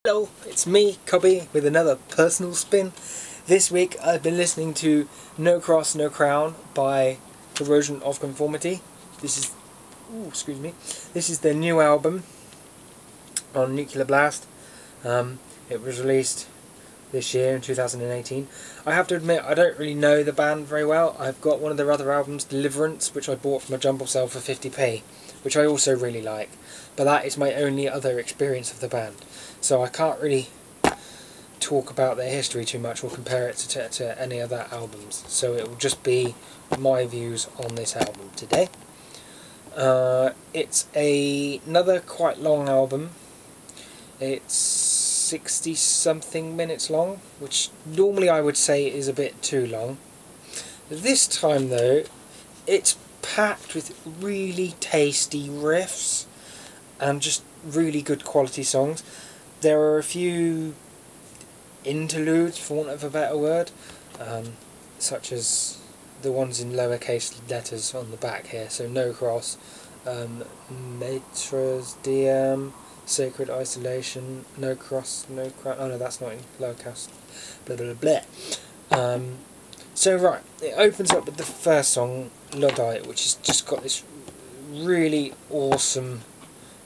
Hello, it's me, Cubby, with another personal spin. This week I've been listening to No Cross, No Crown by Corrosion of Conformity. This is their new album on Nuclear Blast. It was released this year in 2018. I have to admit I don't really know the band very well. I've got one of their other albums, Deliverance, which I bought from a jumble sale for 50p, which I also really like. But that is my only other experience of the band. So I can't really talk about their history too much or compare it to any other albums. So it will just be my views on this album today. It's another quite long album. It's 60 something minutes long, which normally I would say is a bit too long. This time though, it's packed with really tasty riffs and just really good quality songs. There are a few interludes, for want of a better word, such as the ones in lowercase letters on the back here. So No Cross, Maîtres Diem, Sacred Isolation, No Cross, No Crown. Oh no, that's not in lowercase. Blah blah blah. So right, it opens up with the first song, Luddite, which has just got this really awesome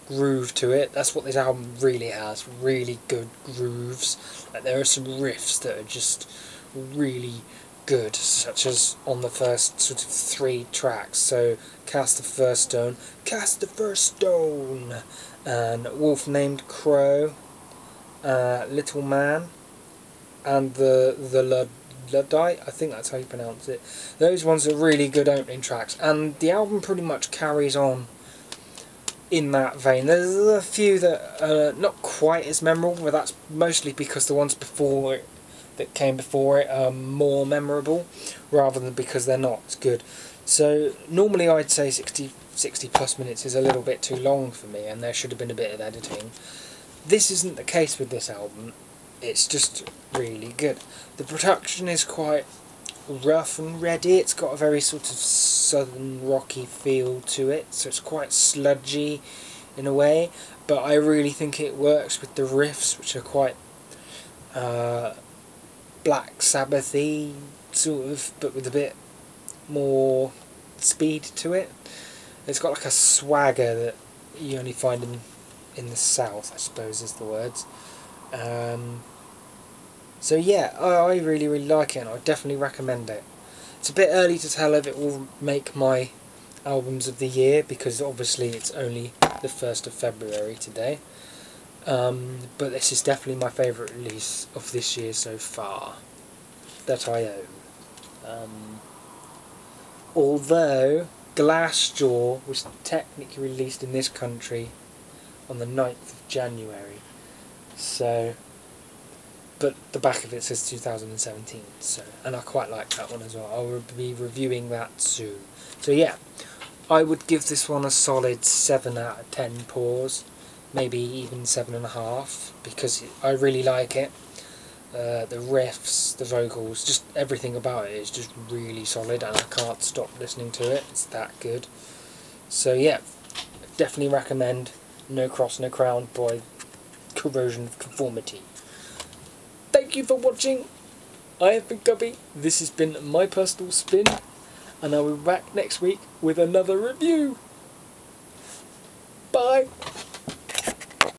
groove to it. That's what this album really has, really good grooves. Like, there are some riffs that are just really good, such as on the first sort of 3 tracks. So Cast the First Stone, Cast the First Stone, and Wolf Named Crow, Little Man, and the Luddite, I think that's how you pronounce it. Those ones are really good opening tracks, and the album pretty much carries on in that vein. There's a few that are not quite as memorable, but that's mostly because the ones before it, that came before it, are more memorable, rather than because they're not as good. So normally I'd say 60 plus minutes is a little bit too long for me, and there should have been a bit of editing. This isn't the case with this album. It's just really good. The production is quite rough and ready. It's got a very sort of southern rocky feel to it, so it's quite sludgy in a way, but I really think it works with the riffs, which are quite Black Sabbath-y sort of, but with a bit more speed to it. It's got like a swagger that you only find in the south, I suppose is the words. So yeah, I really like it, and I definitely recommend it. It's a bit early to tell if it will make my albums of the year, because obviously it's only the 1st of February today. But this is definitely my favourite release of this year so far, that I own. Although Glassjaw was technically released in this country on the 9th of January, so... but the back of it says 2017, so, and I quite like that one as well. I will be reviewing that soon. So yeah, I would give this one a solid 7 out of 10 pours, maybe even 7.5, because I really like it. The riffs, the vocals, just everything about it is just really solid, and I can't stop listening to it. It's that good. So yeah, definitely recommend No Cross, No Crown by Corrosion of Conformity. Thank you for watching. I have been Cubby. This has been my personal spin, and I will be back next week with another review.